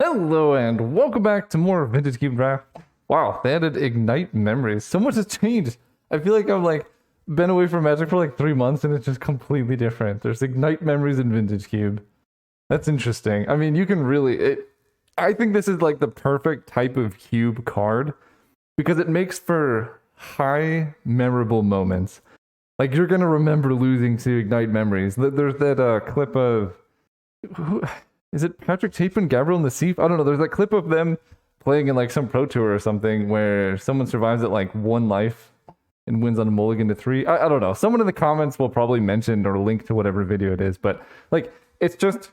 Hello and welcome back to more Vintage Cube Draft. Wow, they added Ignite Memories. So much has changed. I feel like I've been away from Magic for like 3 months and it's just completely different. There's Ignite Memories in Vintage Cube. That's interesting. I mean, you can I think this is like the perfect type of cube card because it makes for high memorable moments. Like you're gonna remember losing to Ignite Memories. There's that clip of is it Patrick Chapin, Gabriel Nassif? I don't know. There's that clip of them playing in like some pro tour or something where someone survives at like 1 life and wins on a mulligan to 3. I don't know. Someone in the comments will probably mention or link to whatever video it is, but like it's just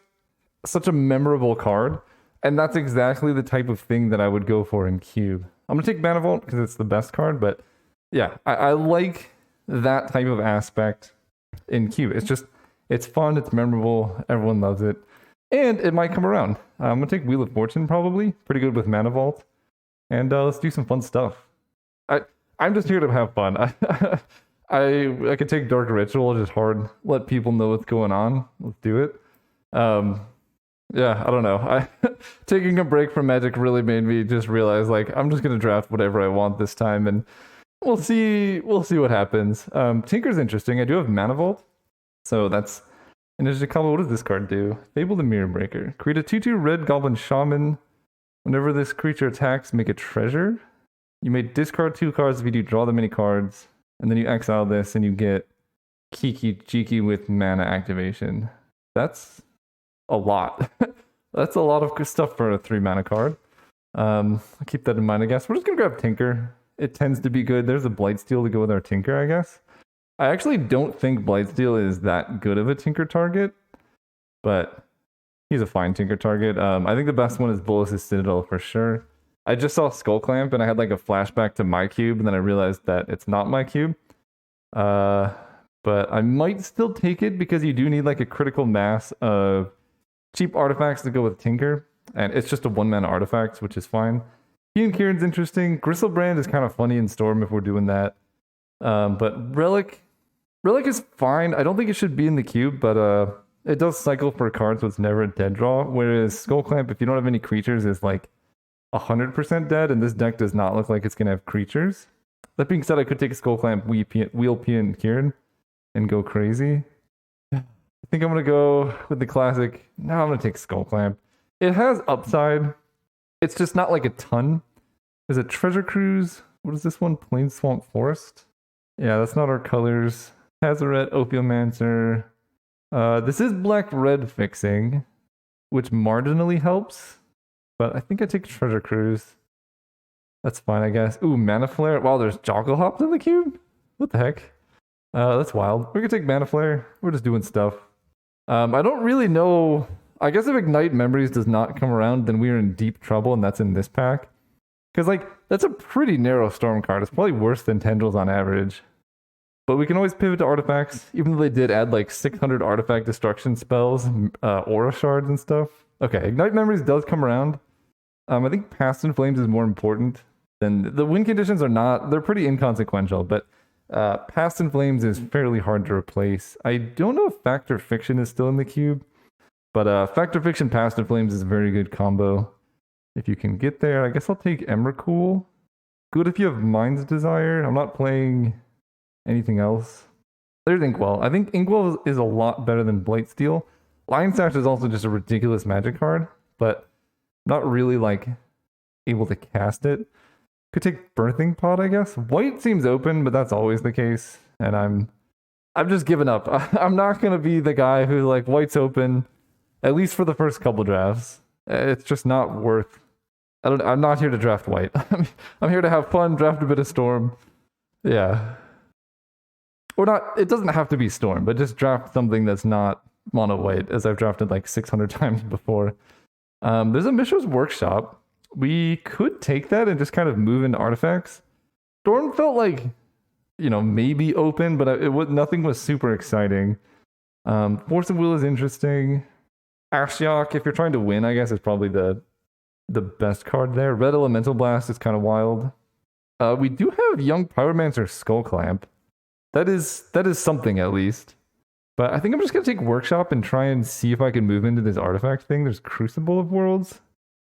such a memorable card, and that's exactly the type of thing that I would go for in Cube. I'm gonna take Mana Vault because it's the best card, but yeah, I like that type of aspect in Cube. It's fun, it's memorable, everyone loves it. And it might come around. I'm going to take Wheel of Fortune, probably. Pretty good with Mana Vault. And let's do some fun stuff. I'm just here to have fun. I could take Dark Ritual, just hard. Let people know what's going on. Let's do it. Yeah, I don't know. Taking a break from Magic really made me just realize, like, I'm just going to draft whatever I want this time. And we'll see what happens. Tinker's interesting. I do have Mana Vault. So that's... And there's a couple. What does this card do? Fable the Mirror Breaker. Create a 2/2 red goblin shaman. Whenever this creature attacks, make a treasure. You may discard 2 cards if you do draw that many cards. And then you exile this and you get Kiki Jiki with mana activation. That's a lot. That's a lot of stuff for a 3 mana card. I'll keep that in mind, I guess. We're just going to grab Tinker. It tends to be good. There's a Blightsteel to go with our Tinker, I guess. I actually don't think Blightsteel is that good of a Tinker target, but he's a fine Tinker target. I think the best one is Bolas's Citadel for sure. I just saw Skull Clamp and I had like a flashback to my cube, and then I realized that it's not my cube. But I might still take it because you do need like a critical mass of cheap artifacts to go with Tinker, and it's just a 1-mana artifact, which is fine. Ian Kieran's interesting. Gristlebrand is kind of funny in Storm if we're doing that. But Relic is fine. I don't think it should be in the cube, but it does cycle for cards, so it's never a dead draw. Whereas Skull Clamp, if you don't have any creatures, is like 100% dead, and this deck does not look like it's gonna have creatures. That being said, I could take a Skull Clamp, Wheel P and Kieran, and go crazy. I think I'm gonna go with the classic. No, I'm gonna take Skull Clamp. It has upside. It's just not like a ton. There's a Treasure Cruise. What is this one? Plain Swamp Forest. Yeah, that's not our colors. Hazaret, Ophiomancer. This is black-red fixing, which marginally helps. But I think I take Treasure Cruise. That's fine, I guess. Ooh, Mana Flare. Wow, there's Jogglehops in the cube? What the heck? That's wild. We're gonna take Mana Flare. We're just doing stuff. I don't really know. I guess if Ignite Memories does not come around, then we are in deep trouble, and that's in this pack. Because, like, that's a pretty narrow Storm card. It's probably worse than Tendrils on average. But we can always pivot to artifacts, even though they did add like 600 artifact destruction spells, aura shards and stuff. Okay, Ignite Memories does come around. I think Past in Flames is more important than the win conditions are not. They're pretty inconsequential, but Past in Flames is fairly hard to replace. I don't know if Factor Fiction is still in the cube, but Factor Fiction Past in Flames is a very good combo. If you can get there, I guess I'll take Emrakul. Good if you have Mind's Desire. I'm not playing anything else. There's Inkwell. I think Inkwell is a lot better than Blightsteel. Lion Sash is also just a ridiculous Magic card, but not really like able to cast it. Could take Birthing Pod, I guess. White seems open, but that's always the case, and I'm just giving up. I'm not gonna be the guy who like White's open, at least for the first couple drafts. It's just not worth. I'm not here to draft White. I'm here to have fun, draft a bit of Storm. Yeah. Or not, it doesn't have to be Storm, but just draft something that's not mono white, as I've drafted like 600 times before. There's a Mishra's Workshop. We could take that and just kind of move into artifacts. Storm felt like, maybe open, but nothing was super exciting. Force of Will is interesting. Ashiok, if you're trying to win, I guess is probably the best card there. Red Elemental Blast is kind of wild. We do have Young Pyromancer Skull Clamp. That is something at least. But I think I'm just going to take Workshop and try and see if I can move into this artifact thing. There's Crucible of Worlds.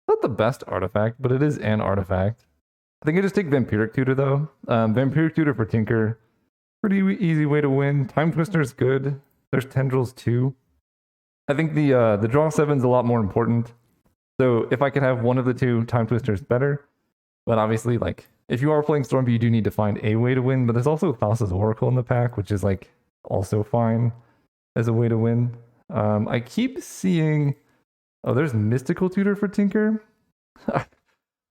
Not the best artifact, but it is an artifact. I think I just take Vampiric Tutor though. Vampiric Tutor for Tinker. Pretty easy way to win. Time Twister is good. There's Tendrils too. I think the draw 7's a lot more important. So if I could have one of the two, Time Twister's better. But obviously, like, if you are playing Stormby, you do need to find a way to win. But there's also Thassa's Oracle in the pack, which is like also fine as a way to win. I keep seeing, oh, there's Mystical Tutor for Tinker.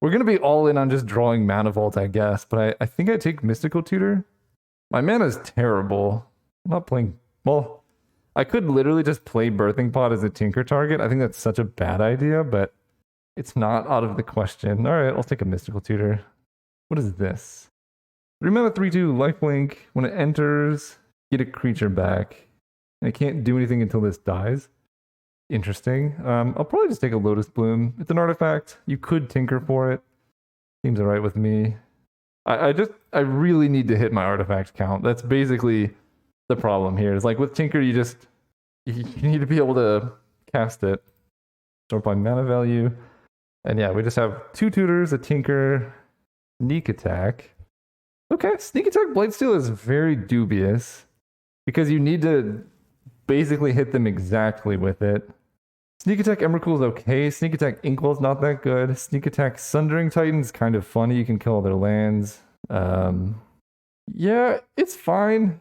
We're gonna be all in on just drawing Mana Vault, I guess. But I think I take Mystical Tutor. My mana is terrible. I'm not playing, well, I could literally just play Birthing Pod as a Tinker target. I think that's such a bad idea, but it's not out of the question. All right, I'll take a Mystical Tutor. What is this? 3 mana 3/2 lifelink. When it enters, get a creature back. And it can't do anything until this dies. Interesting. I'll probably just take a Lotus Bloom. It's an artifact. You could Tinker for it. Seems alright with me. I really need to hit my artifact count. That's basically the problem here. Is like with Tinker, you need to be able to cast it. Sort by mana value. And yeah, we just have 2 tutors, a Tinker, Sneak Attack. Okay, Sneak Attack Blightsteel is very dubious because you need to basically hit them exactly with it. Sneak Attack Emrakul is okay. Sneak Attack Inkwell is not that good. Sneak Attack Sundering Titan is kind of funny. You can kill all their lands. Yeah, it's fine.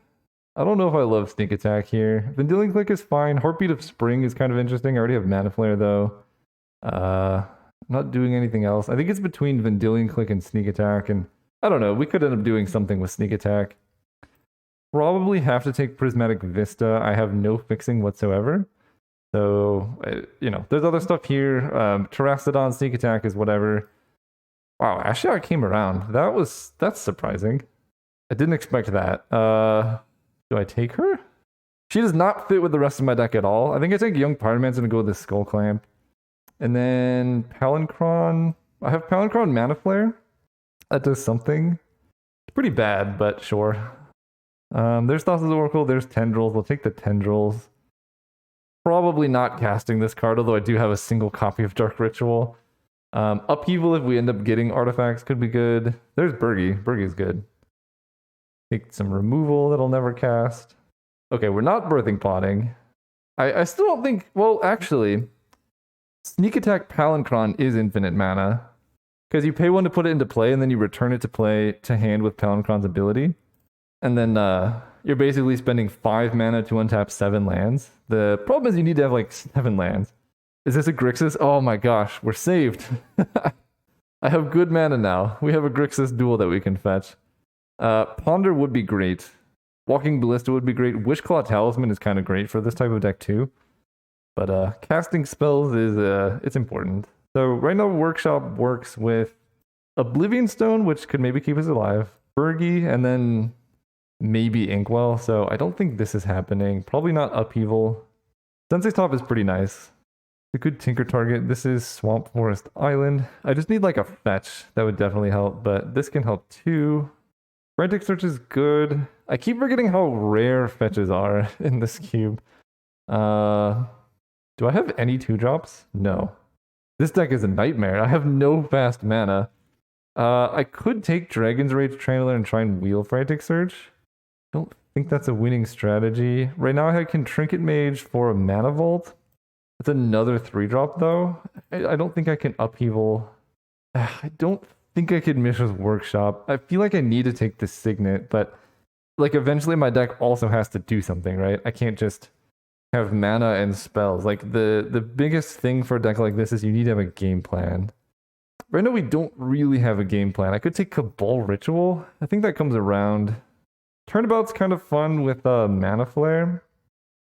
I don't know if I love Sneak Attack here. Vendilion Click is fine. Heartbeat of Spring is kind of interesting. I already have Mana Flare though. I'm not doing anything else. I think it's between Vendilion Click and Sneak Attack, and I don't know. We could end up doing something with Sneak Attack. Probably have to take Prismatic Vista. I have no fixing whatsoever. So, you know, there's other stuff here. Terrastodon, Sneak Attack is whatever. Wow, Ashiok came around. That's surprising. I didn't expect that. Do I take her? She does not fit with the rest of my deck at all. I think I take Young Pyromancer and go with the Skull Clamp. And then Palinchron. I have Palinchron Mana Flare. That does something. It's pretty bad, but sure. There's Thassa's Oracle. There's Tendrils. We'll take the Tendrils. Probably not casting this card, although I do have a single copy of Dark Ritual. Upheaval, if we end up getting artifacts, could be good. There's Burgi. Burgi's good. Take some removal that'll never cast. Okay, we're not Birthing Podding. I still don't think... Well, actually, Sneak Attack Palinchron is infinite mana. Because you pay 1 to put it into play, and then you return it to play to hand with Palinchron's ability. And then you're basically spending 5 mana to untap 7 lands. The problem is you need to have like 7 lands. Is this a Grixis? Oh my gosh, we're saved. I have good mana now. We have a Grixis duel that we can fetch. Ponder would be great. Walking Ballista would be great. Wishclaw Talisman is kind of great for this type of deck too. But casting spells is it's important. So right now Workshop works with Oblivion Stone, which could maybe keep us alive. Burgi, and then maybe Inkwell. So I don't think this is happening. Probably not Upheaval. Sensei's Top is pretty nice. A good Tinker target. This is Swamp Forest Island. I just need like a fetch. That would definitely help, but this can help too. Frantic Search is good. I keep forgetting how rare fetches are in this cube. Do I have any 2-drops? No. This deck is a nightmare. I have no fast mana. I could take Dragon's Rage Trailer and try and wheel Frantic Search. Don't think that's a winning strategy. Right now I can Trinket Mage for a Mana Vault. It's another 3-drop though. I don't think I can Upheaval. I don't think I could Mishra's Workshop. I feel like I need to take the Signet, but like eventually my deck also has to do something, right? I can't just have mana and spells. Like the biggest thing for a deck like this is you need to have a game plan. Right now we don't really have a game plan. I could take Cabal Ritual. I think that comes around. Turnabout's kind of fun with Mana Flare.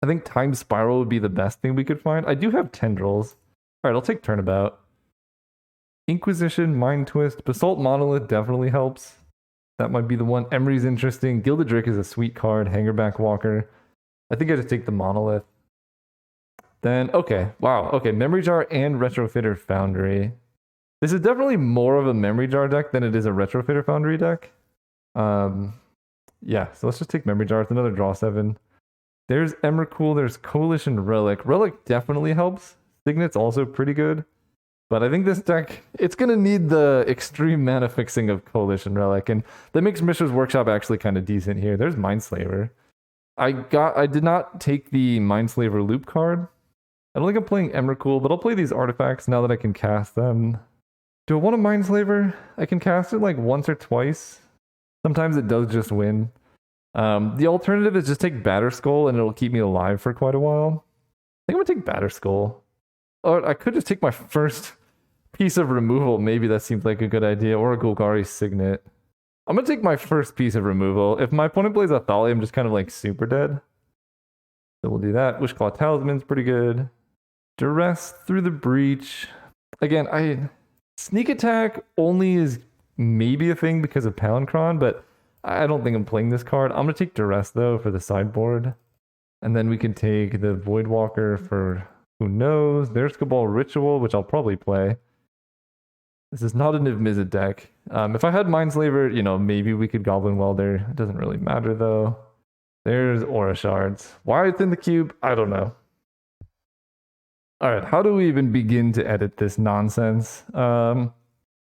I think Time Spiral would be the best thing we could find. I do have Tendrils. Alright, I'll take Turnabout. Inquisition, Mind Twist, Basalt Monolith definitely helps. That might be the one. Emery's interesting. Gilded Drake is a sweet card. Hangerback Walker. I think I just take the Monolith. Then, okay. Wow. Okay, Memory Jar and Retrofitter Foundry. This is definitely more of a Memory Jar deck than it is a Retrofitter Foundry deck. Yeah, so let's just take Memory Jar. It's another draw 7. There's Emrakul. There's Coalition Relic. Relic definitely helps. Signet's also pretty good. But I think this deck, it's going to need the extreme mana fixing of Coalition Relic, and that makes Mishra's Workshop actually kind of decent here. There's Mindslaver. I did not take the Mindslaver loop card. I don't think I'm playing Emrakul, but I'll play these artifacts now that I can cast them. Do I want a Mindslaver? I can cast it like once or twice. Sometimes it does just win. The alternative is just take Batterskull and it'll keep me alive for quite a while. I think I'm gonna take Batterskull. Or I could just take my first piece of removal. Maybe that seems like a good idea. Or a Golgari Signet. I'm gonna take my first piece of removal. If my opponent plays a Thalia, I'm just kind of like super dead. So we'll do that. Wishclaw Talisman's pretty good. Duress through the Breach. Again, Sneak Attack only is maybe a thing because of Palancron, but I don't think I'm playing this card. I'm gonna take Duress though for the sideboard. And then we can take the Voidwalker for who knows. There's Cabal Ritual, which I'll probably play. This is not a Niv Mizzet deck. If I had Mindslaver, you know, maybe we could Goblin Welder. It doesn't really matter though. There's Aura Shards. Why it's in the cube, I don't know. All right, how do we even begin to edit this nonsense? I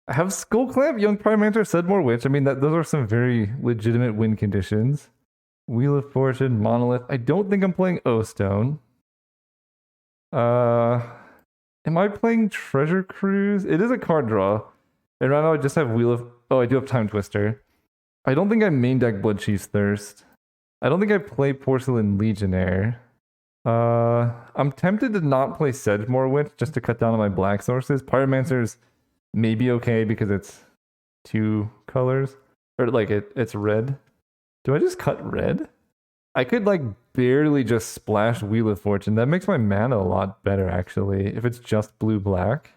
have Skullclamp, Young Pyromancer, Sedmore Witch. I mean, those are some very legitimate win conditions. Wheel of Fortune, Monolith. I don't think I'm playing O-Stone. Am I playing Treasure Cruise? It is a card draw. And right now I just have Wheel of... Oh, I do have Time Twister. I don't think I main deck Bloodchief's Thirst. I don't think I play Porcelain Legionnaire. I'm tempted to not play Sedgemore Witch just to cut down on my black sources. Pyromancer's maybe okay because it's 2 colors. Or like it's red. Do I just cut red? I could like barely just splash Wheel of Fortune. That makes my mana a lot better actually. If it's just blue-black.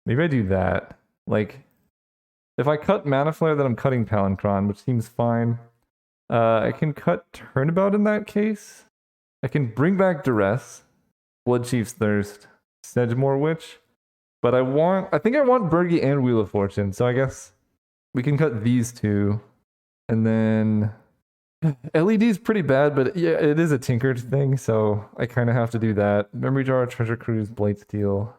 Maybe I do that. Like, if I cut Mana Flare, then I'm cutting Palancron, which seems fine. I can cut Turnabout in that case. I can bring back Duress, Bloodchief's Thirst, Sedgemore Witch. But I think I want Bergie and Wheel of Fortune, so I guess we can cut these two. And then LED is pretty bad, but yeah, it is a tinkered thing, so I kind of have to do that. Memory Jar, Treasure Cruise, Blightsteel.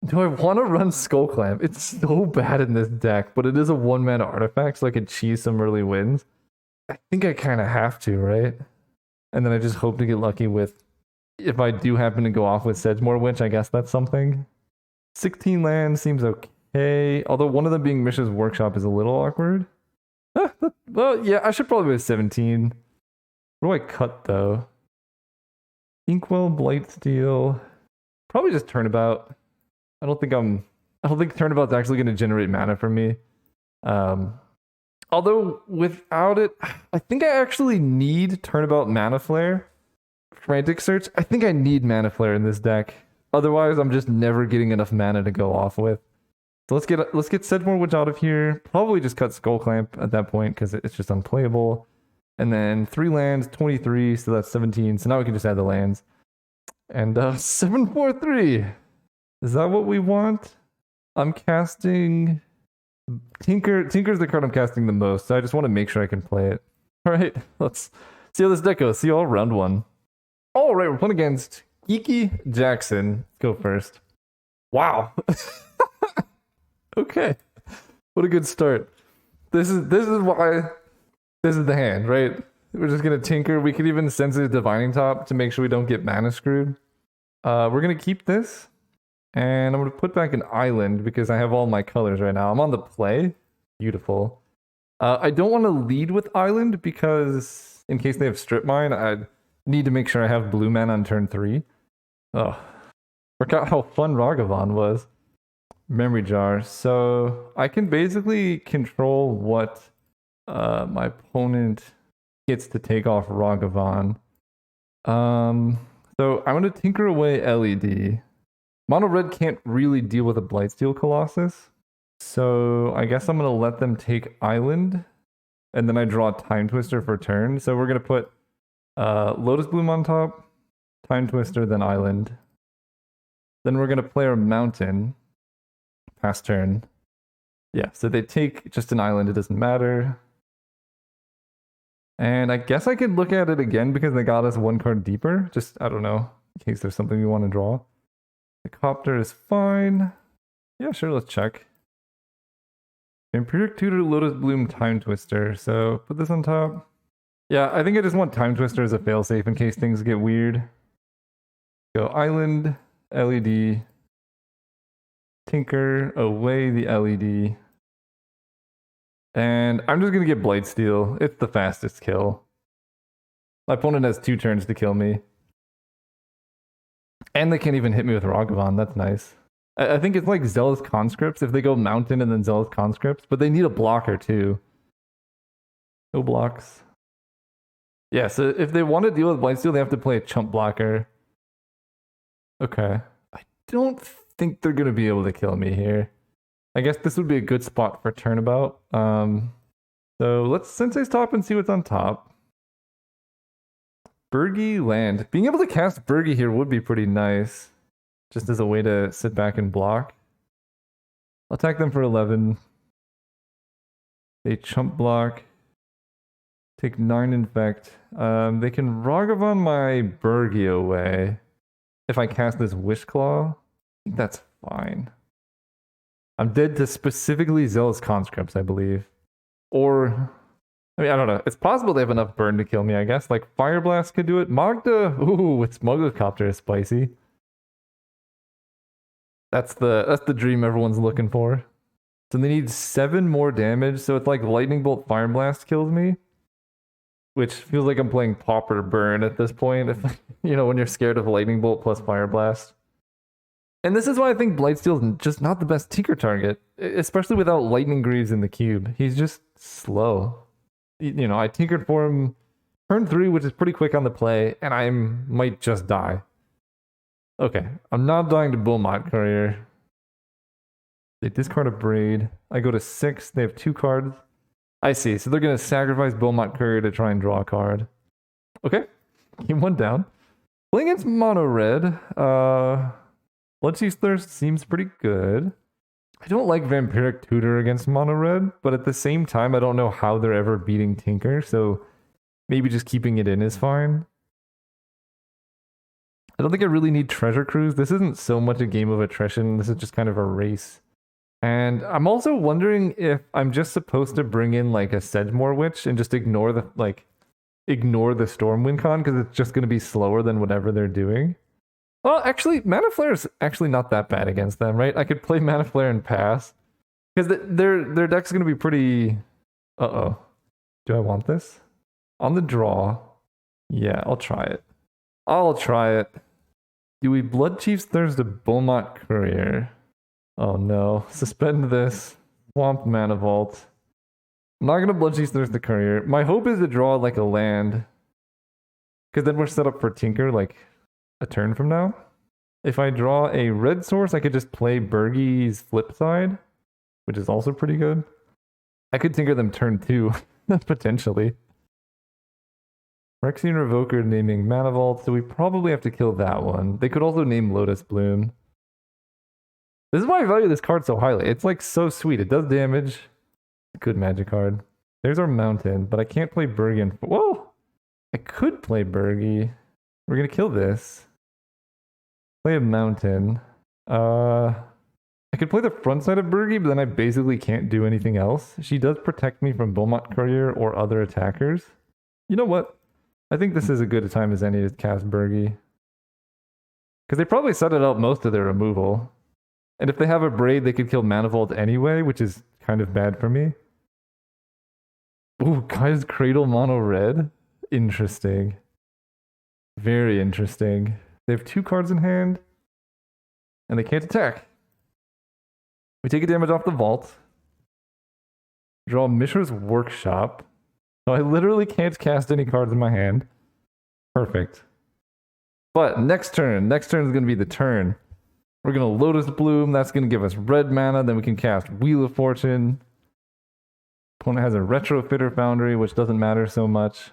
Do I want to run Skullclamp? It's so bad in this deck, but it is a 1-mana artifact, so I could cheese some early wins. I think I kind of have to, right? And then I just hope to get lucky with, if I do happen to go off with Sedgemore Witch, I guess that's something. 16 lands seems okay, although one of them being Mishra's Workshop is a little awkward. Well, yeah, I should probably be 17. What do I cut, though? Inkwell, Blightsteel. Probably just Turnabout. I don't think Turnabout's actually going to generate mana for me. Although, without it, I think I actually need Turnabout Mana Flare. Frantic Search. I think I need Mana Flare in this deck. Otherwise, I'm just never getting enough mana to go off with. So let's get Sedgemore Witch out of here. Probably just cut Skullclamp at that point because it's just unplayable. And then 3 lands, 23, so that's 17. So now we can just add the lands. And 743. Is that what we want? I'm casting Tinker's the card I'm casting the most, so I just want to make sure I can play it. Alright, let's see how this deck goes. See you all round 1. Alright, we're playing against Geeky Jackson. Let's go first. Wow. Okay. What a good start. This is why this is the hand, right? We're just gonna tinker. We could even Sensitive Divining Top to make sure we don't get mana screwed. We're gonna keep this. And I'm going to put back an island because I have all my colors right now. I'm on the play. Beautiful. I don't want to lead with island because in case they have strip mine, I need to make sure I have blue mana on turn 3. Oh, forgot how fun Ragavan was. Memory Jar. So I can basically control what my opponent gets to take off Ragavan. So I'm going to tinker away LED. Mono Red can't really deal with a Blightsteel Colossus, so I guess I'm going to let them take Island, and then I draw Time Twister for turn. So we're going to put Lotus Bloom on top, Time Twister, then Island. Then we're going to play our Mountain, pass turn. Yeah, so they take just an Island, it doesn't matter. And I guess I could look at it again because they got us 1 card deeper. Just, I don't know, in case there's something we want to draw. The copter is fine. Yeah, sure, let's check. Vampiric Tutor, Lotus Bloom, Time Twister. So put this on top. Yeah, I think I just want Time Twister as a failsafe in case things get weird. Go Island, LED, Tinker, away the LED. And I'm just going to get Blightsteel. It's the fastest kill. My opponent has 2 turns to kill me. And they can't even hit me with Ragavan. That's nice. I think it's like Zealous Conscripts if they go Mountain and then Zealous Conscripts, but they need a blocker too. No blocks. Yeah, so if they want to deal with Blightsteel, they have to play a chump blocker. Okay. I don't think they're going to be able to kill me here. I guess this would be a good spot for turnabout. So let's Sensei's top and see what's on top. Burgi land. Being able to cast Burgi here would be pretty nice. Just as a way to sit back and block. I'll attack them for 11. They chump block. Take 9 infect. They can Ragavan my Burgi away. If I cast this Wish Claw, I think that's fine. I'm dead to specifically Zealous Conscripts, I believe. Or, I mean, I don't know. It's possible they have enough burn to kill me, I guess. Like, Fire Blast could do it. Magda, ooh, with Smugglercopter is spicy. That's the dream everyone's looking for. So they need 7 more damage, so it's like Lightning Bolt Fire Blast kills me. Which feels like I'm playing Pauper Burn at this point. If, you know, when you're scared of Lightning Bolt plus Fire Blast. And this is why I think Blightsteel's just not the best Tinker target. Especially without Lightning Greaves in the cube. He's just slow. You know, I Tinkered for him turn 3, which is pretty quick on the play, and I might just die. Okay, I'm not dying to Beaumont Courier. They discard a Braid. I go to 6. They have 2 cards. I see. So they're going to sacrifice Beaumont Courier to try and draw a card. Okay. Game 1 down. Playing against Mono Red. Bloodchief's Thirst seems pretty good. I don't like Vampiric Tutor against Mono Red, but at the same time, I don't know how they're ever beating Tinker, so maybe just keeping it in is fine. I don't think I really need Treasure Cruise. This isn't so much a game of attrition. This is just kind of a race. And I'm also wondering if I'm just supposed to bring in like a Sedgemoor Witch and just ignore the Storm Wincon because it's just going to be slower than whatever they're doing. Well, actually, Mana Flare is actually not that bad against them, right? I could play Mana Flare and pass because their deck's going to be pretty. Uh-oh. Do I want this? On the draw. Yeah, I'll try it. Do we Bloodchief's Thirst to Beaumont Courier? Oh no. Suspend this. Swamp Mana Vault. I'm not gonna Bloodchief's Thirst the Courier. My hope is to draw like a land. Because then we're set up for Tinker like a turn from now. If I draw a red source, I could just play Burgi's flip side, which is also pretty good. I could Tinker them turn 2, potentially. Rexian Revoker naming Mana Vault, so we probably have to kill that one. They could also name Lotus Bloom. This is why I value this card so highly. It's like so sweet. It does damage. Good magic card. There's our Mountain, but I can't play Burgi and... Whoa! I could play Burgi. We're gonna kill this. Play a Mountain. I could play the front side of Burgi, but then I basically can't do anything else. She does protect me from Beaumont Courier or other attackers. You know what? I think this is as good a time as any to cast Burgi. Because they probably set it up most of their removal. And if they have a Braid, they could kill Mana Vault anyway, which is kind of bad for me. Ooh, Kai's Cradle Mono Red? Interesting. Very interesting. They have 2 cards in hand. And they can't attack. We take a damage off the vault. Draw Mishra's Workshop. So I literally can't cast any cards in my hand. Perfect. But next turn is going to be the turn. We're going to Lotus Bloom. That's going to give us red mana. Then we can cast Wheel of Fortune. Opponent has a Retrofitter Foundry, which doesn't matter so much.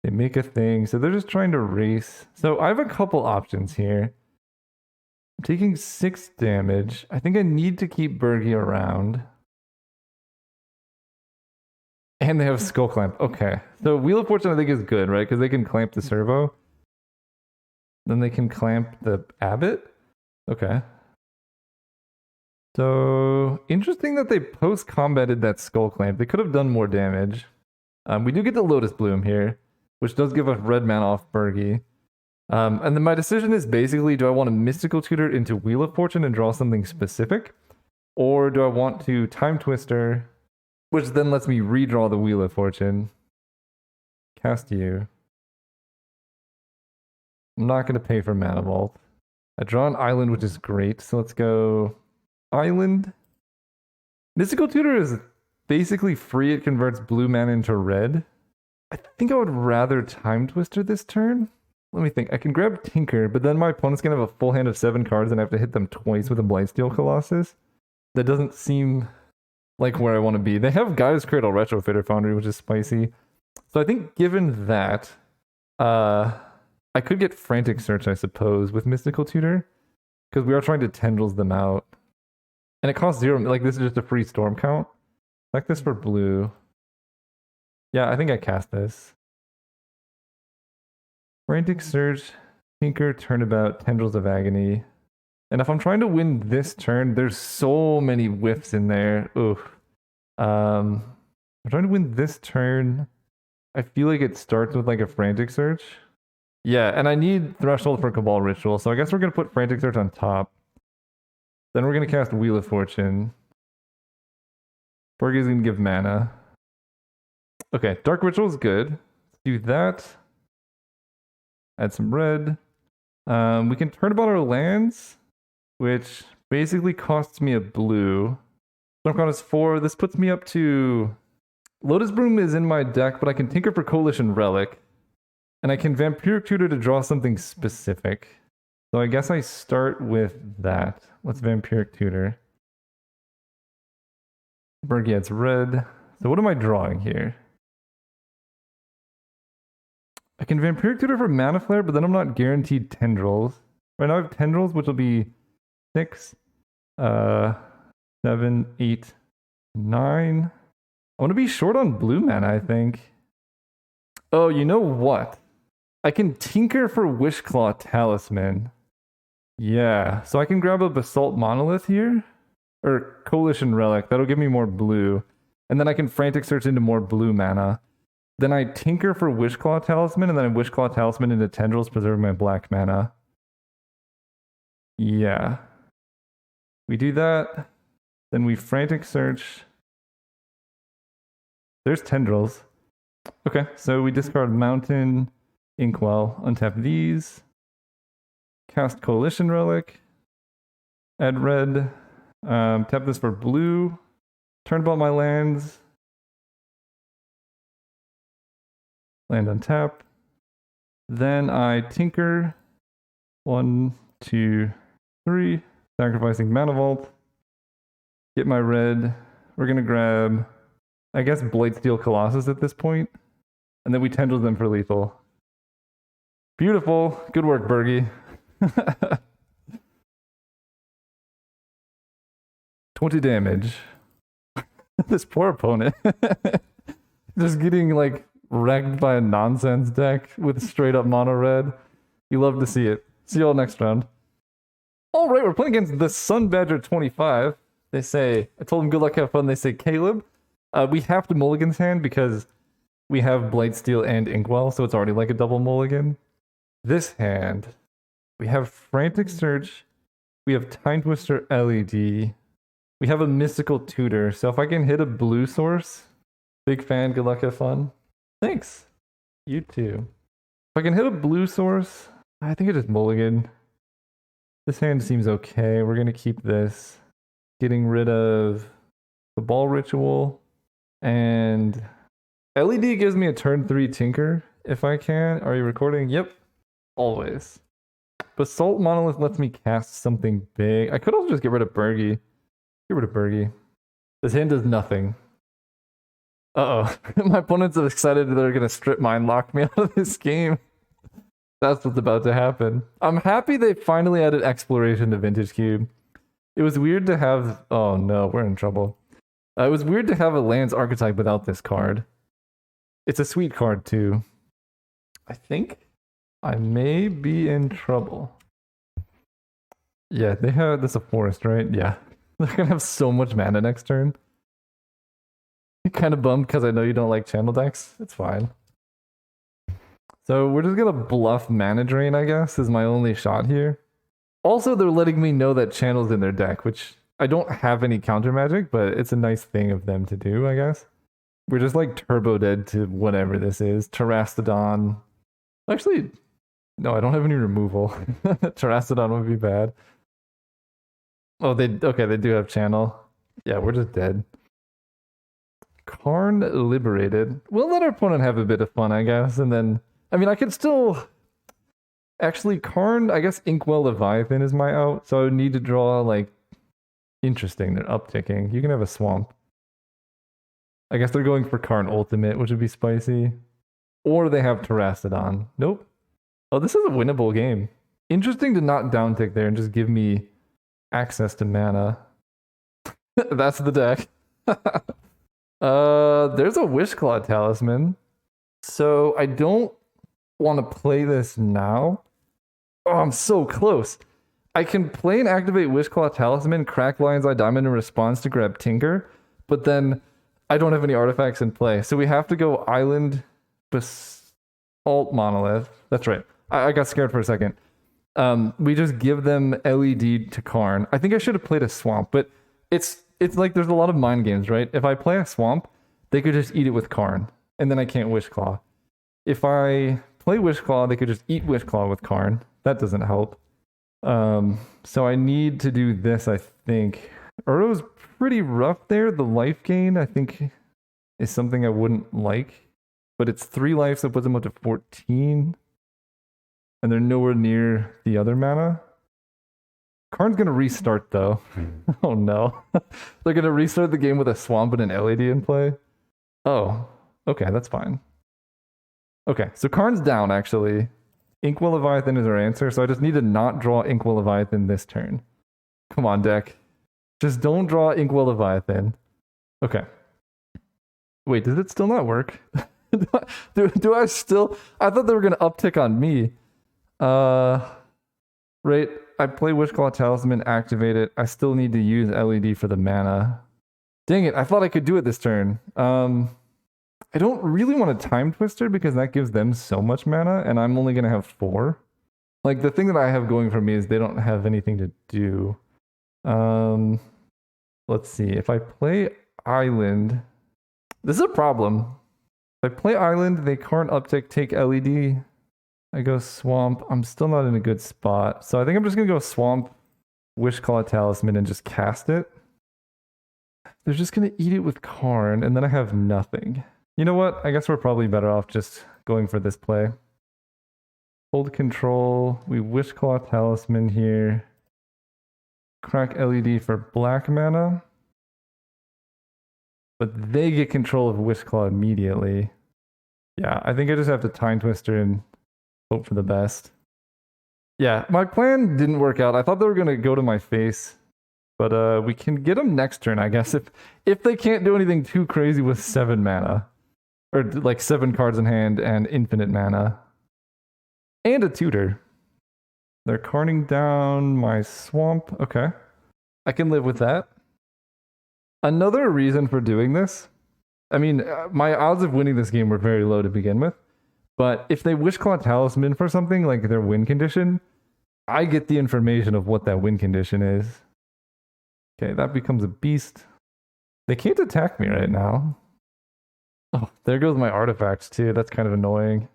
They make a thing. So they're just trying to race. So I have a couple options here. I'm taking 6 damage. I think I need to keep Burgi around. And they have Skull Clamp. Okay. So Wheel of Fortune I think is good, right? Because they can clamp the servo. Then they can clamp the Abbot. Okay. So interesting that they post-combated that Skull Clamp. They could have done more damage. We do get the Lotus Bloom here, which does give us red mana off Bergie. And then my decision is basically, do I want to Mystical Tutor into Wheel of Fortune and draw something specific? Or do I want to Time Twister, which then lets me redraw the Wheel of Fortune? Cast you. I'm not going to pay for Mana Vault. I draw an island, which is great. So let's go island. Mystical Tutor is basically free. It converts blue mana into red. I think I would rather Time Twister this turn. Let me think. I can grab Tinker, but then my opponent's going to have a full hand of 7 cards and I have to hit them twice with a Blightsteel Colossus. That doesn't seem like where I want to be. They have Gaia's Cradle Retrofitter Foundry, which is spicy. So I think given that, I could get Frantic Search, I suppose, with Mystical Tutor. Because we are trying to Tendrils them out. And it costs 0. Like, this is just a free Storm count. Like this for blue. Yeah, I think I cast this. Frantic Search, Tinker, Turnabout, Tendrils of Agony. And if I'm trying to win this turn, there's so many whiffs in there. Oof. I'm trying to win this turn. I feel like it starts with like a Frantic Search. Yeah, and I need Threshold for Cabal Ritual, so I guess we're going to put Frantic Search on top. Then we're going to cast Wheel of Fortune. Bergie's going to give mana. Okay, Dark Ritual is good. Let's do that. Add some red. We can turn about our lands, which basically costs me a blue. Storm count is 4. This puts me up to... Lotus Bloom is in my deck, but I can Tinker for Coalition Relic. And I can Vampiric Tutor to draw something specific. So I guess I start with that. Let's Vampiric Tutor. Bergie adds red. So what am I drawing here? I can Vampiric Tutor for Mana Flare, but then I'm not guaranteed Tendrils. Right now I have Tendrils, which will be 6, 7, 8, 9. I want to be short on blue mana, I think. Oh, you know what? I can Tinker for Wishclaw Talisman. Yeah, so I can grab a Basalt Monolith here. Or Coalition Relic. That'll give me more blue. And then I can Frantic Search into more blue mana. Then I Tinker for Wishclaw Talisman, and then I Wishclaw Talisman into Tendrils, preserving my black mana. Yeah. We do that. Then we Frantic Search. There's Tendrils. Okay, so we discard Mountain, Inkwell, untap these. Cast Coalition Relic. Add red. Tap this for blue. Turn about my lands. Land untap. Then I Tinker. 1, 2, 3. Sacrificing Mana Vault. Get my red. We're going to grab, I guess, Blightsteel Colossus at this point. And then we Tendrils them for lethal. Beautiful. Good work, Bergie. 20 damage. This poor opponent. Just getting, like, wrecked by a nonsense deck with straight up mono red. You love to see it. See you all next round. Alright, we're playing against the Sun Badger 25. They say, I told them good luck, have fun. They say, Caleb. We have to mulligan's hand because we have Blightsteel and Inkwell, so it's already like a double mulligan. This hand, we have Frantic Search, we have Time Twister LED, we have a Mystical Tutor, so if I can hit a blue source, big fan, good luck, have fun. Thanks. You too. If I can hit a blue source, I think it is mulligan. This hand seems okay. We're going to keep this. Getting rid of the Ball Ritual. And LED gives me a turn 3 Tinker, if I can. Are you recording? Yep. Always. Basalt Monolith lets me cast something big. I could also just get rid of Bergie. Get rid of Bergie. This hand does nothing. Uh-oh. My opponents are excited that they're going to strip mine lock me out of this game. That's what's about to happen. I'm happy they finally added Exploration to Vintage Cube. It was weird to have... Oh no, we're in trouble. It was weird to have a lands archetype without this card. It's a sweet card too. I think I may be in trouble. Yeah, they have this a forest, right? Yeah. They're gonna have so much mana next turn. Kind of bummed because I know you don't like channel decks. It's fine. So we're just gonna bluff mana drain, I guess, is my only shot here. Also, they're letting me know that channel's in their deck, which I don't have any counter magic, but it's a nice thing of them to do, I guess. We're just like turbo dead to whatever this is. Terastodon. Actually, no, I don't have any removal. Terastodon would be bad. Oh, they do have channel. Yeah, we're just dead. Karn liberated. We'll let our opponent have a bit of fun, I guess, and then I mean I could still actually Karn, I guess Inkwell Leviathan is my out, so I would need to draw like interesting, they're upticking. You can have a swamp. I guess they're going for Karn Ultimate, which would be spicy. Or they have Terastodon. Nope. Oh, this is a winnable game. Interesting to not downtick there and just give me access to mana. That's the deck. There's a Wishclaw Talisman. So I don't want to play this now. Oh, I'm so close. I can play and activate Wishclaw Talisman, crack Lion's Eye Diamond in response to grab Tinker, but then I don't have any artifacts in play. So we have to go Island Basalt Monolith. That's right. I got scared for a second. We just give them LED to Karn. I think I should have played a Swamp, but it's like there's a lot of mind games, right? If I play a Swamp, they could just eat it with Karn, and then I can't Wishclaw. If I play Wishclaw, they could just eat Wishclaw with Karn. That doesn't help. So I need to do this, I think. Uro's pretty rough there. The life gain, I think, is something I wouldn't like. But it's 3 life, so it puts them up to 14. And they're nowhere near the other mana. Karn's going to restart, though. Oh, no. They're going to restart the game with a Swamp and an LED in play. Oh, okay, that's fine. Okay, so Karn's down, actually. Inkwell Leviathan is our answer, so I just need to not draw Inkwell Leviathan this turn. Come on, deck. Just don't draw Inkwell Leviathan. Okay. Wait, does it still not work? do I still... I thought they were going to uptick on me. Right, I play Wishclaw Talisman, activate it. I still need to use LED for the mana. Dang it, I thought I could do it this turn. I don't really want a Time Twister because that gives them so much mana, and I'm only going to have 4. Like, the thing that I have going for me is they don't have anything to do. Let's see. If I play Island... This is a problem. If I play Island, they can't uptick, take LED. I go Swamp. I'm still not in a good spot. So I think I'm just going to go Swamp, Wishclaw Talisman, and just cast it. They're just going to eat it with Karn, and then I have nothing. You know what? I guess we're probably better off just going for this play. Hold control. We Wishclaw Talisman here. Crack LED for black mana. But they get control of Wishclaw immediately. Yeah, I think I just have to Time Twister and hope for the best. Yeah, my plan didn't work out. I thought they were going to go to my face. But we can get them next turn, I guess, if they can't do anything too crazy with 7 mana. Or like 7 cards in hand and infinite mana. And a tutor. They're carning down my swamp. Okay. I can live with that. Another reason for doing this. I mean, my odds of winning this game were very low to begin with. But if they Wishclaw Talisman for something like their win condition, I get the information of what that win condition is. Okay, that becomes a beast. They can't attack me right now. Oh, there goes my artifacts too. That's kind of annoying.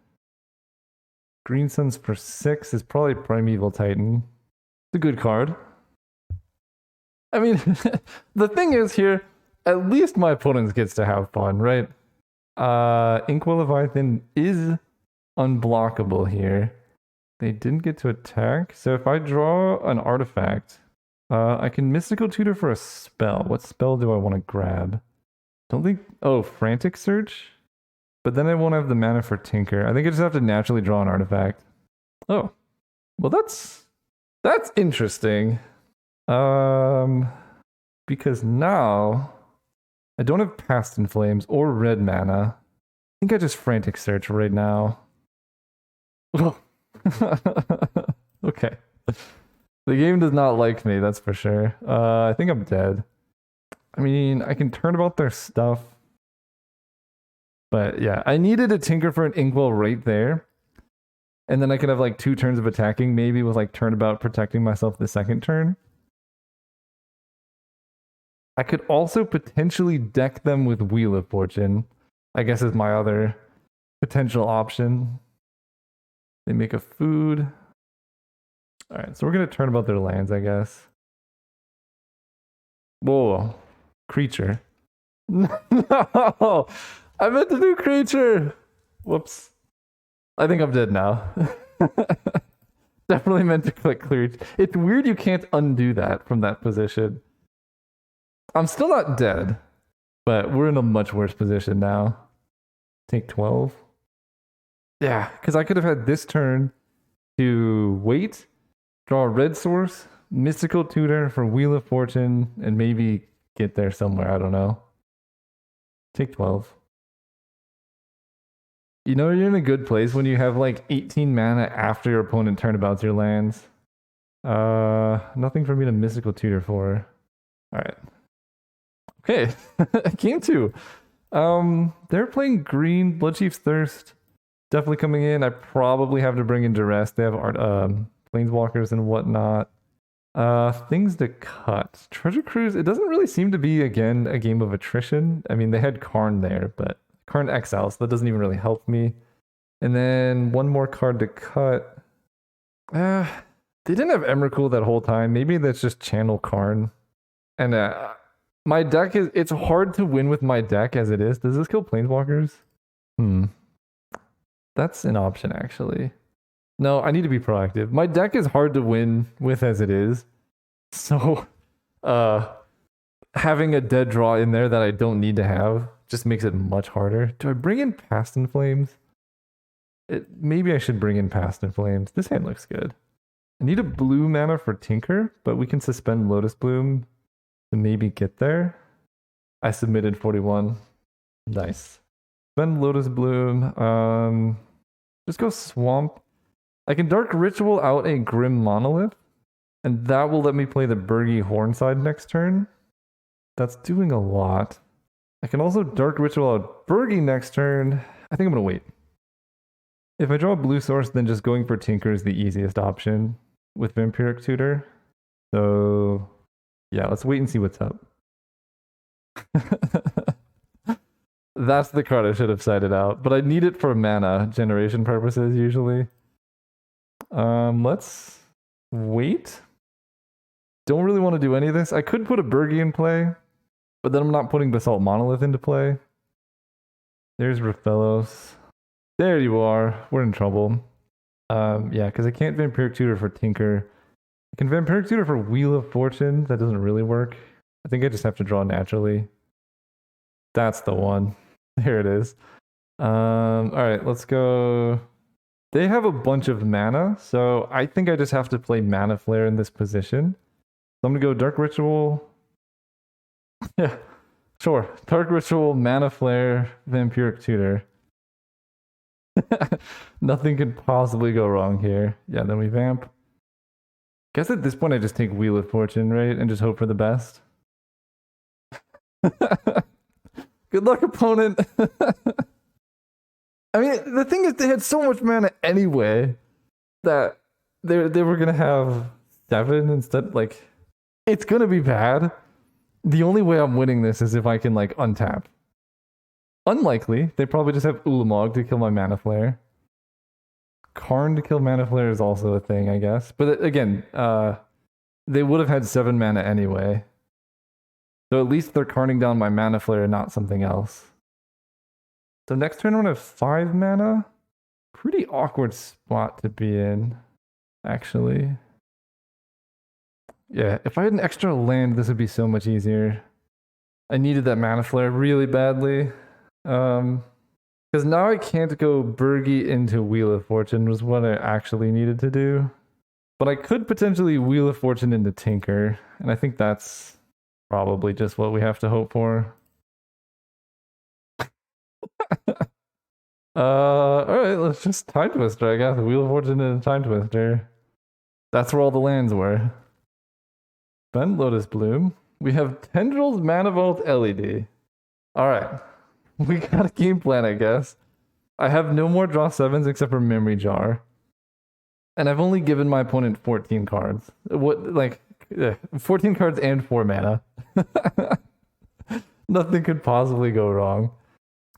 Green Suns for 6 is probably Primeval Titan. It's a good card. I mean, the thing is here, at least my opponent gets to have fun, right? Inkwell Leviathan is unblockable here. They didn't get to attack. So if I draw an artifact, I can Mystical Tutor for a spell. What spell do I want to grab? Don't think... Oh, Frantic Search? But then I won't have the mana for Tinker. I think I just have to naturally draw an artifact. Oh. Well, that's interesting. Because now I don't have Past in Flames or red mana. I think I just Frantic Search right now. Oh. Okay. The game does not like me, that's for sure. I think I'm dead. I mean, I can turn about their stuff. But yeah, I needed a tinker for an inkwell right there. And then I could have like 2 turns of attacking, maybe with like turnabout protecting myself the second turn. I could also potentially deck them with Wheel of Fortune, I guess is my other potential option. They make a food. All right, so we're going to turn about their lands, I guess. Whoa, creature. No, I meant to do creature. Whoops. I think I'm dead now. Definitely meant to click clear. It's weird you can't undo that from that position. I'm still not dead, but we're in a much worse position now. Take 12. Yeah, because I could have had this turn to wait, draw a red source, mystical tutor for Wheel of Fortune, and maybe get there somewhere. I don't know. Take 12. You know you're in a good place when you have like 18 mana after your opponent turnabouts your lands. Nothing for me to mystical tutor for. All right. Okay, game 2. They're playing green. Bloodchief's Thirst definitely coming in. I probably have to bring in Duress. They have art, planeswalkers and whatnot. Things to cut. Treasure Cruise. It doesn't really seem to be again a game of attrition. I mean, they had Karn there, but Karn Exile, so that doesn't even really help me. And then one more card to cut. They didn't have Emrakul that whole time. Maybe that's just Channel Karn. And my deck is, it's hard to win with my deck as it is. Does this kill Planeswalkers? That's an option, actually. No, I need to be proactive. My deck is hard to win with as it is. So, having a dead draw in there that I don't need to have just makes it much harder. Do I bring in Past in Flames? Maybe I should bring in Past in Flames. This hand looks good. I need a blue mana for Tinker, but we can suspend Lotus Bloom to maybe get there. I submitted 41. Nice. Spend Lotus Bloom. Just go Swamp. I can Dark Ritual out a Grim Monolith, and that will let me play the Burgi Hornside next turn. That's doing a lot. I can also Dark Ritual out Burgi next turn. I think I'm going to wait. If I draw a blue source, then just going for Tinker is the easiest option with Vampiric Tutor. So, yeah, let's wait and see what's up. That's the card I should have sided out, but I need it for mana generation purposes usually. Let's wait. Don't really want to do any of this. I could put a Burgi in play, but then I'm not putting Basalt Monolith into play. There's Raphelos. There you are. We're in trouble. Yeah, because I can't Vampiric Tutor for Tinker. I can Vampiric Tutor for Wheel of Fortune. That doesn't really work. I think I just have to draw naturally. That's the one. There it is. All right, let's go. They have a bunch of mana, so I think I just have to play Mana Flare in this position. So I'm going to go Dark Ritual. Yeah, sure. Dark Ritual, Mana Flare, Vampiric Tutor. Nothing could possibly go wrong here. Yeah, then we vamp. Guess at this point I just take Wheel of Fortune, right? And just hope for the best. Good luck, opponent. I mean, the thing is, they had so much mana anyway that they were gonna have 7 instead. Like, it's gonna be bad. The only way I'm winning this is if I can like untap. Unlikely. They probably just have Ulamog to kill my Mana Flare. Karn to kill Mana Flare is also a thing, I guess. But again, they would have had 7 mana anyway. So at least they're Karning down my Mana Flare and not something else. So next turn I'm going to have 5 mana. Pretty awkward spot to be in, actually. Yeah, if I had an extra land, this would be so much easier. I needed that Mana Flare really badly. Because now I can't go Burgi into Wheel of Fortune was what I actually needed to do. But I could potentially Wheel of Fortune into Tinker, and I think that's probably just what we have to hope for. Alright, let's just Time Twister, I guess. Wheel of Fortune into Time Twister. That's where all the lands were. Bend Lotus Bloom. We have Tendrils, Mana Vault, LED. All right. We got a game plan, I guess. I have no more draw 7s except for Memory Jar. And I've only given my opponent 14 cards. 14 cards and 4 mana. Nothing could possibly go wrong.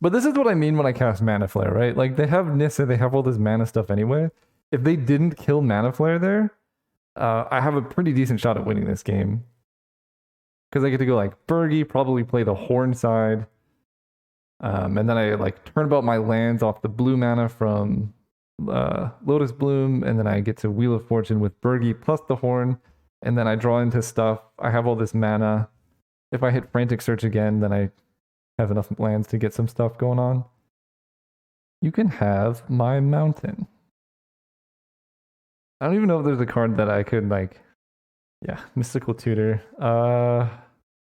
But this is what I mean when I cast Mana Flare, right? Like, they have Nissa, they have all this mana stuff anyway. If they didn't kill Mana Flare there, I have a pretty decent shot at winning this game. Because I get to go like Bergie, probably play the Horn side. And then I like turn about my lands off the blue mana from Lotus Bloom, and then I get to Wheel of Fortune with Bergie plus the Horn, and then I draw into stuff. I have all this mana. If I hit Frantic Search again, then I have enough lands to get some stuff going on. You can have my Mountain. I don't even know if there's a card that I could like. Yeah, Mystical Tutor.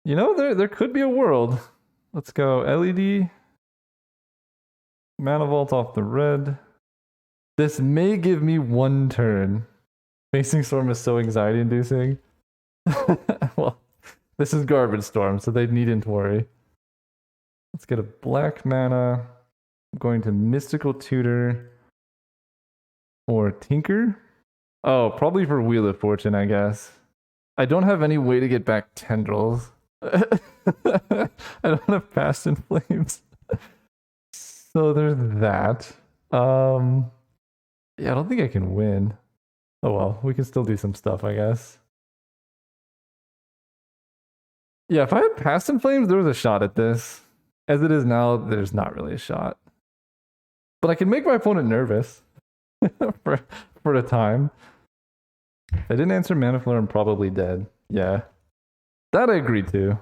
There could be a world. Let's go LED. Mana Vault off the red. This may give me 1 turn. Facing Storm is so anxiety inducing. Well, this is Garbage Storm, so they needn't worry. Let's get a black mana. I'm going to Mystical Tutor or Tinker. Oh, probably for Wheel of Fortune, I guess. I don't have any way to get back Tendrils. I don't have Past in Flames. So there's that. Yeah, I don't think I can win. Oh well, we can still do some stuff, I guess. Yeah, if I had Past in Flames, there was a shot at this. As it is now, there's not really a shot. But I can make my opponent nervous for a time. If I didn't answer Mana Flare, I'm probably dead. Yeah. That I agree to.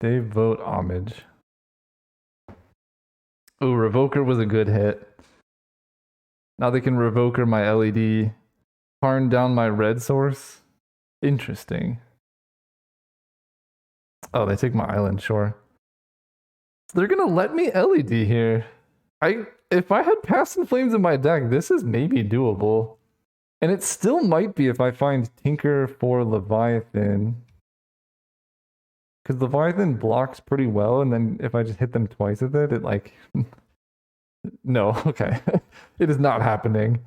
They vote Homage. Oh, Revoker was a good hit. Now they can Revoker my LED. Harn down my red source. Interesting. Oh, they take my island, sure. So they're gonna let me LED here. If I had Past in Flames in my deck, this is maybe doable. And it still might be if I find Tinker for Leviathan. Because Leviathan blocks pretty well, and then if I just hit them twice with it, it like... No, okay. It is not happening.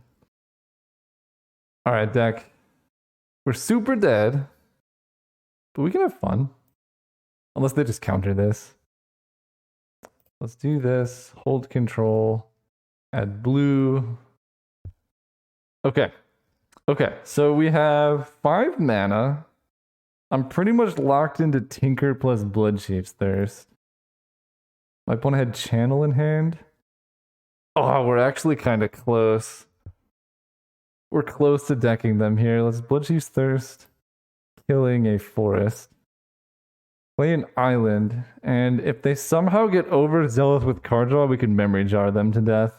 Alright, deck. We're super dead. But we can have fun. Unless they just counter this. Let's do this. Hold control. Add blue. Okay. Okay, so we have 5 mana. I'm pretty much locked into Tinker plus Bloodchief's Thirst. My opponent had Channel in hand. Oh, we're actually kind of close. We're close to decking them here. Let's Bloodchief's Thirst. Killing a forest. Play an island. And if they somehow get overzealous with card draw, we can Memory Jar them to death.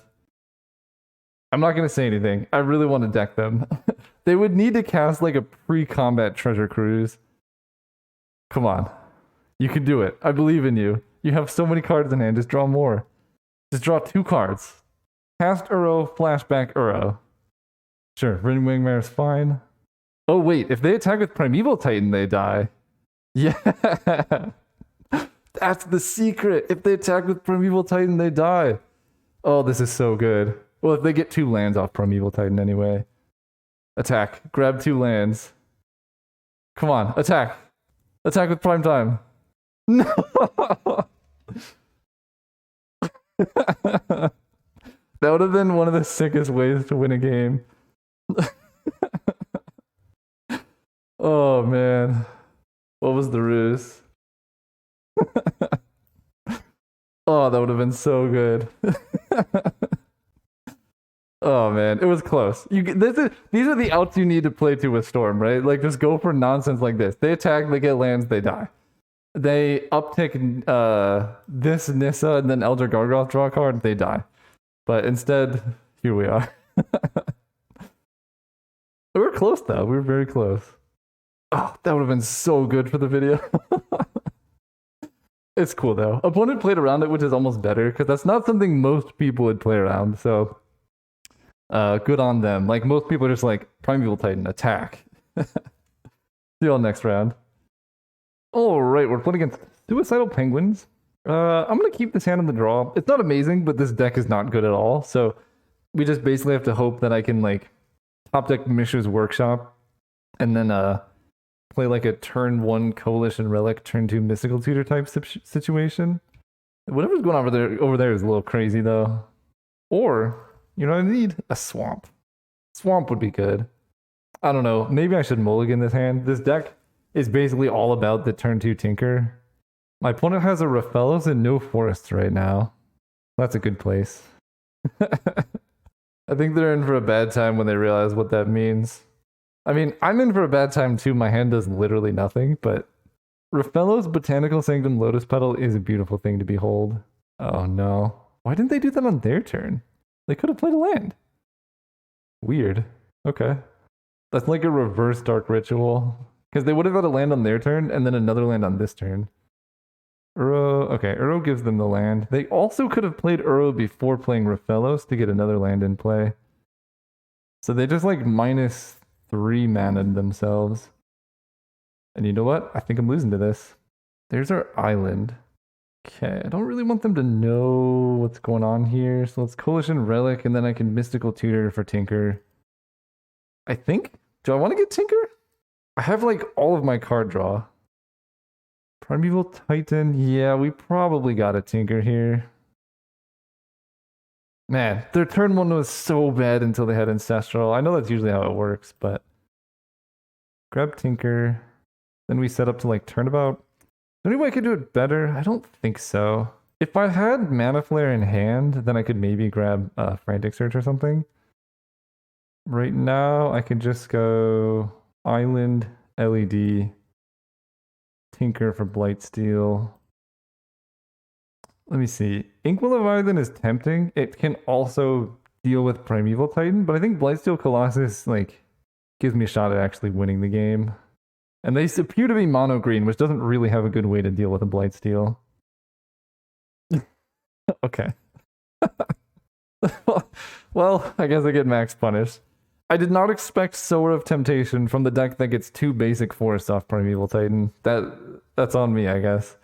I'm not going to say anything. I really want to deck them. They would need to cast like a pre-combat Treasure Cruise. Come on. You can do it. I believe in you. You have so many cards in hand. Just draw more. Just draw 2 cards. Cast Uro, flashback Uro. Sure, Ring Mare is fine. Oh wait, if they attack with Primeval Titan, they die. Yeah. That's the secret. If they attack with Primeval Titan, they die. Oh, this is so good. Well, if they get 2 lands off Primeval Titan anyway. Attack. Grab 2 lands. Come on, attack. Attack with Prime Time. No! That would have been one of the sickest ways to win a game. Oh, man. What was the ruse? Oh, that would have been so good. Oh man, it was close. These are the outs you need to play to with Storm, right? Like just go for nonsense like this. They attack, they get lands, they die. They uptick this Nissa and then Elder Gargoth draw a card, they die. But instead, here we are. We were close though. We were very close. Oh, that would have been so good for the video. It's cool though. Opponent played around it, which is almost better because that's not something most people would play around. So Good on them. Like most people are just like Primeval Titan attack. See you all next round. All right, we're playing against Suicidal Penguins. I'm gonna keep this hand in the draw. It's not amazing, but this deck is not good at all. So we just basically have to hope that I can like top deck Mishra's Workshop, and then play like a turn 1 Coalition Relic, turn 2 Mystical Tutor type situation. Whatever's going on over there is a little crazy though. Or you know what I need? A swamp. Swamp would be good. I don't know. Maybe I should mulligan this hand. This deck is basically all about the turn 2 Tinker. My opponent has a Raphaelos and no forests right now. That's a good place. I think they're in for a bad time when they realize what that means. I mean, I'm in for a bad time too. My hand does literally nothing, but Raphaelos Botanical Sanctum Lotus Petal is a beautiful thing to behold. Oh no. Why didn't they do that on their turn? They could have played a land. Weird. Okay. That's like a reverse Dark Ritual. Because they would have had a land on their turn and then another land on this turn. Okay, Uro gives them the land. They also could have played Uro before playing Raphaelos to get another land in play. So they just like -3 mana'd themselves. And you know what? I think I'm losing to this. There's our island. Okay, I don't really want them to know what's going on here. So let's Coalition Relic, and then I can Mystical Tutor for Tinker. I think. Do I want to get Tinker? I have like all of my card draw. Primeval Titan. Yeah, we probably got a Tinker here. Man, their turn 1 was so bad until they had Ancestral. I know that's usually how it works, but grab Tinker. Then we set up to like turnabout. Is there any way I could do it better? I don't think so. If I had Mana Flare in hand, then I could maybe grab Frantic Search or something. Right now, I could just go Island, LED, Tinker for Blightsteel. Let me see. Inkwell of Island is tempting. It can also deal with Primeval Titan, but I think Blightsteel Colossus like gives me a shot at actually winning the game. And they appear to be mono green, which doesn't really have a good way to deal with a Blightsteel. Okay. Well, I guess I get max punished. I did not expect Sower of Temptation from the deck that gets 2 basic forests off Primeval Titan. That's on me, I guess.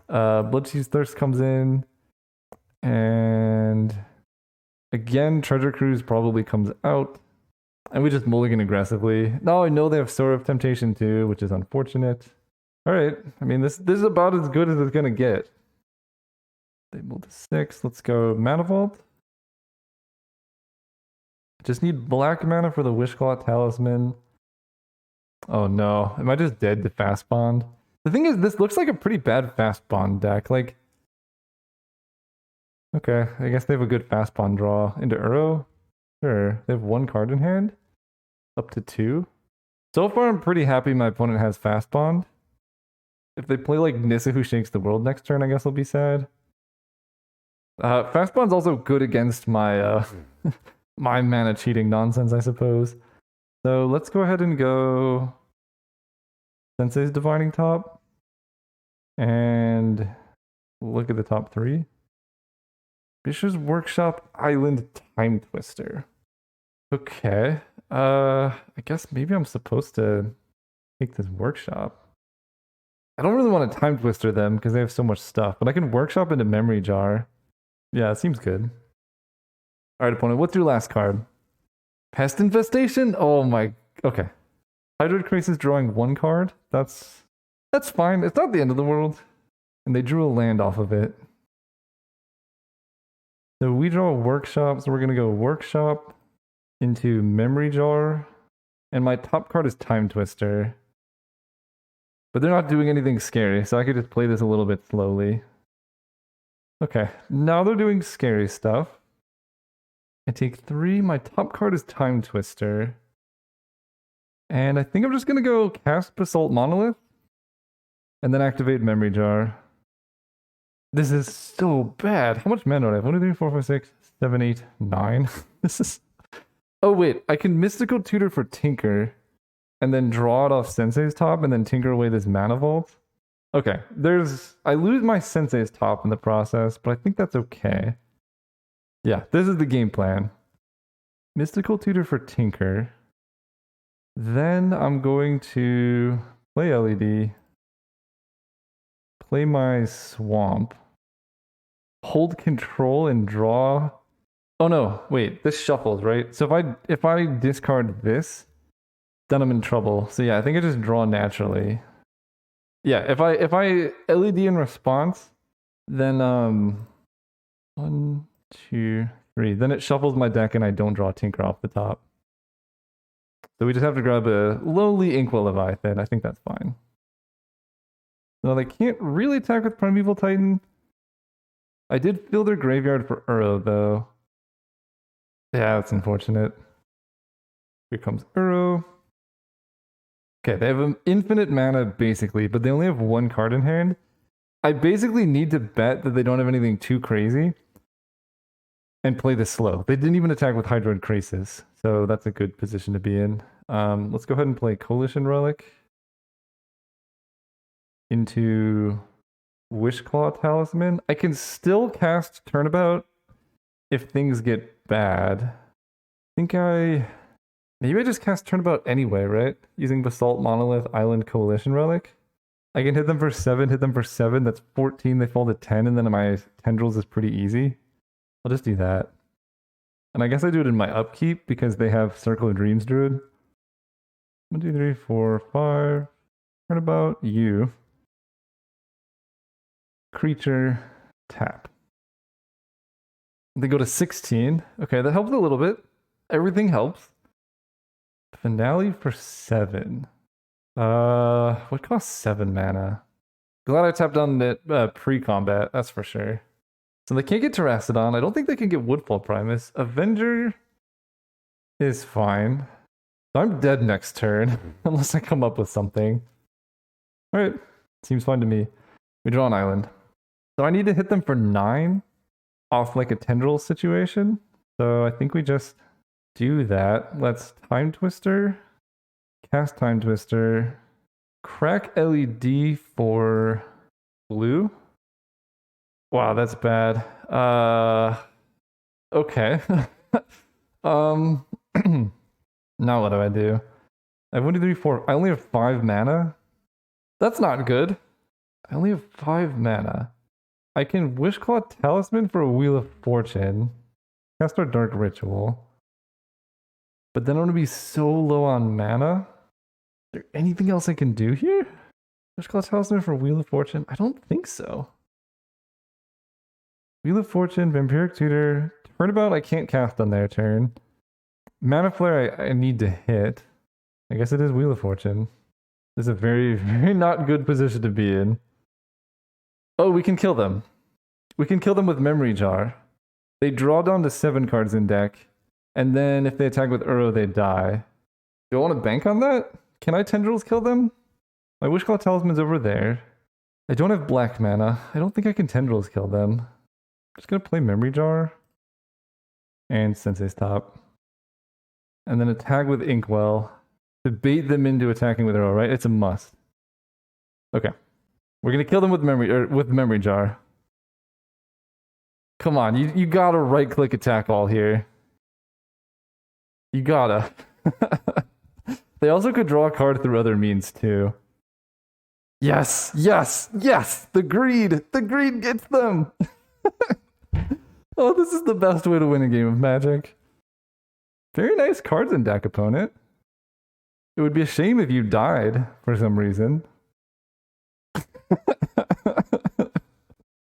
Bloodsea's Thirst comes in. And again, Treasure Cruise probably comes out. And we just mulligan aggressively. Now I know they have Sower of Temptation too, which is unfortunate. Alright, I mean, this is about as good as it's gonna get. They moved to 6. Let's go Mana Vault. Just need black mana for the Wishclaw Talisman. Oh no, am I just dead to Fast Bond? The thing is, this looks like a pretty bad Fast Bond deck. Like, okay, I guess they have a good Fast Bond draw into Uro. Sure, they have 1 card in hand. Up to 2. So far, I'm pretty happy my opponent has Fast Bond. If they play like Nissa Who Shakes the World next turn, I guess I'll be sad. Fast Bond's also good against my my mana cheating nonsense, I suppose. So let's go ahead and go Sensei's Divining Top. And look at the top 3. Bishop's Workshop, Island, Time Twister. Okay. I guess maybe I'm supposed to take this Workshop. I don't really want to Time Twister them because they have so much stuff, but I can Workshop into Memory Jar. Yeah, it seems good. Alright, opponent, what's your last card? Pest Infestation? Oh my... Okay. Hydroid Crisis drawing 1 card? That's fine. It's not the end of the world. And they drew a land off of it. So we draw a Workshop, so we're going to go Workshop into Memory Jar. And my top card is Time Twister. But they're not doing anything scary, so I could just play this a little bit slowly. Okay, now they're doing scary stuff. I take 3. My top card is Time Twister. And I think I'm just going to go cast Basalt Monolith. And then activate Memory Jar. This is so bad. How much mana do I have? 1, 2, 3, 4, 5, 6, 7, 8, 9. This is... Oh wait, I can Mystical Tutor for Tinker. And then draw it off Sensei's top and then tinker away this Mana Vault. Okay, I lose my Sensei's top in the process, but I think that's okay. Yeah, this is the game plan. Mystical Tutor for Tinker. Then I'm going to play LED, play my Swamp, hold control and draw. Oh no, wait, this shuffles, right? So if I discard this, then I'm in trouble. So yeah, I think I just draw naturally. Yeah, if I LED in response, then 1, 2, 3. Then it shuffles my deck and I don't draw Tinker off the top. So we just have to grab a lowly Inkwell Leviathan. I think that's fine. No, they can't really attack with Primeval Titan. I did fill their graveyard for Uro, though. Yeah, that's unfortunate. Here comes Uro. Okay, they have an infinite mana, basically, but they only have 1 card in hand. I basically need to bet that they don't have anything too crazy and play this slow. They didn't even attack with Hydroid Krasis, so that's a good position to be in. Let's go ahead and play Coalition Relic into Wishclaw Talisman. I can still cast Turnabout if things get bad. I think maybe I just cast Turnabout anyway, right? Using Basalt Monolith Island Coalition Relic. I can hit them for 7, hit them for 7. That's 14. They fall to 10, and then my Tendrils is pretty easy. I'll just do that. And I guess I do it in my upkeep because they have Circle of Dreams Druid. 1, 2, 3, 4, 5. Turnabout, you. Creature, tap. They go to 16. Okay, that helps a little bit. Everything helps. Finale for 7. What costs 7 mana? Glad I tapped on it pre-combat, that's for sure. So they can't get Terrastodon. I don't think they can get Woodfall Primus. Avenger is fine. I'm dead next turn, unless I come up with something. Alright, seems fine to me. We draw an island. So I need to hit them for 9 off like a tendril situation. So I think we just do that. Let's Time Twister, cast Time Twister, crack LED for blue. Wow, that's bad. Okay. Now what do I do? I have 1, 2, 3, 4. I only have 5 mana. That's not good. I only have 5 mana. I can Wishclaw Talisman for a Wheel of Fortune. Cast our Dark Ritual. But then I'm gonna be so low on mana. Is there anything else I can do here? Wishclaw Talisman for Wheel of Fortune? I don't think so. Wheel of Fortune, Vampiric Tutor, Turnabout I can't cast on their turn. Mana Flare I need to hit. I guess it is Wheel of Fortune. This is a very, very not good position to be in. Oh, we can kill them. We can kill them with Memory Jar. They draw down to 7 cards in deck, and then if they attack with Uro, they die. Do I want to bank on that? Can I Tendrils kill them? My Wishclaw Talisman's over there. I don't have black mana. I don't think I can Tendrils kill them. I'm just going to play Memory Jar and Sensei's Top. And then attack with Inkwell to bait them into attacking with Uro, right? It's a must. Okay. We're going to kill them with Memory Jar. Come on, you gotta right-click attack all here. You gotta. They also could draw a card through other means, too. Yes, yes, yes! The greed! The greed gets them! Oh, this is the best way to win a game of Magic. Very nice cards in deck, opponent. It would be a shame if you died for some reason.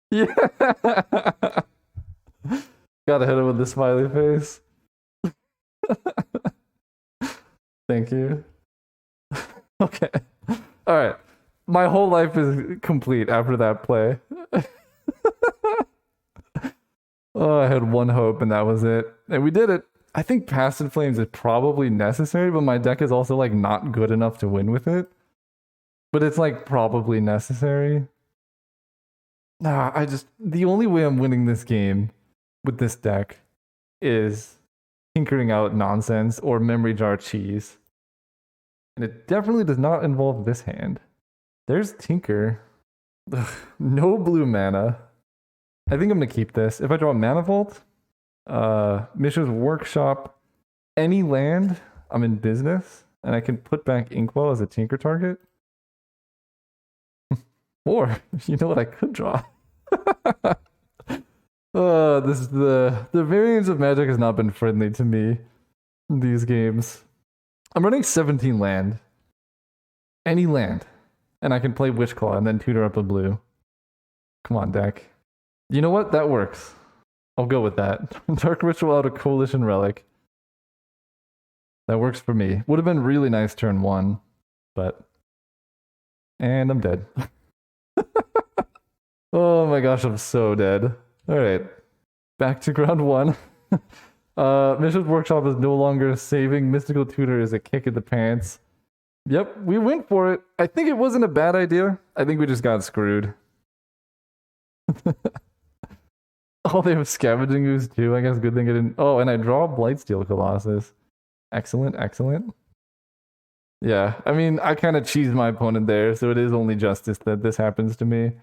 Yeah! Gotta hit him with the smiley face. Thank you. Okay. Alright. My whole life is complete after that play. Oh, I had one hope and that was it. And we did it. I think Past in Flames is probably necessary, but my deck is also like not good enough to win with it. But it's like probably necessary. Nah, the only way I'm winning this game with this deck is tinkering out nonsense or Memory Jar cheese. And it definitely does not involve this hand. There's Tinker. Ugh, no blue mana. I think I'm going to keep this. If I draw Mana Vault, Mishra's Workshop, any land, I'm in business, and I can put back Inkwell as a tinker target. Or, you know what I could draw? This is the variance of Magic has not been friendly to me in these games. I'm running 17 land. Any land. And I can play Witchclaw and then tutor up a blue. Come on, deck. You know what? That works. I'll go with that. Dark Ritual out of Coalition Relic. That works for me. Would have been really nice turn 1, but... And I'm dead. Oh my gosh, I'm so dead. Alright. Back to ground 1. Mischief Workshop is no longer saving. Mystical Tutor is a kick in the pants. Yep, we went for it. I think it wasn't a bad idea. I think we just got screwed. Oh, they have Scavenging Ooze too. I guess good thing I didn't... Oh, and I draw Blightsteel Colossus. Excellent, excellent. Yeah, I mean, I kind of cheesed my opponent there, so it is only justice that this happens to me.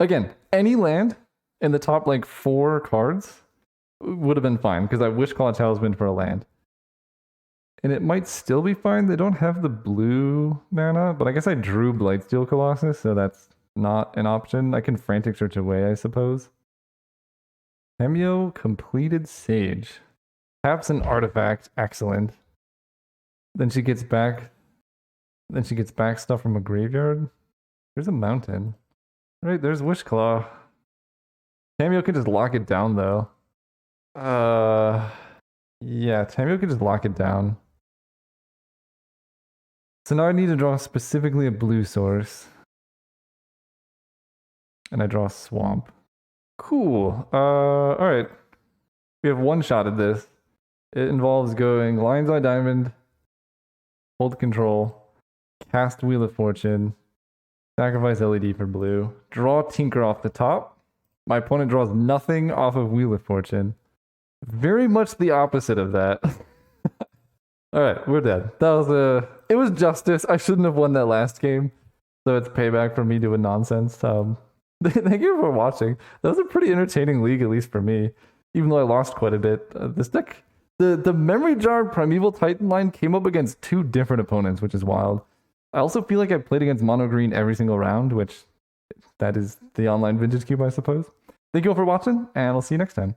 Again, any land in the top, like, 4 cards would have been fine, because I Wishclaw Talisman for a land. And it might still be fine. They don't have the blue mana, but I guess I drew Blightsteel Colossus, so that's not an option. I can Frantic Search away, I suppose. Hemio Completed Sage. Taps an artifact. Excellent. Then she gets back... Then she gets back stuff from a graveyard. There's a mountain. Right, there's Wishclaw. Tamio can just lock it down, though. Yeah, Tamio can just lock it down. So now I need to draw specifically a blue source. And I draw a swamp. Cool. Alright. We have one shot at this. It involves going Lion's Eye Diamond, hold control, cast Wheel of Fortune, sacrifice LED for blue, draw Tinker off the top. My opponent draws nothing off of Wheel of Fortune. Very much the opposite of that. Alright, we're dead. That was it was justice. I shouldn't have won that last game. So it's payback for me doing nonsense. Thank you for watching. That was a pretty entertaining league, at least for me. Even though I lost quite a bit. This deck, the Memory Jar Primeval Titan line came up against 2 different opponents, which is wild. I also feel like I played against Mono Green every single round, which that is the online Vintage Cube, I suppose. Thank you all for watching, and I'll see you next time.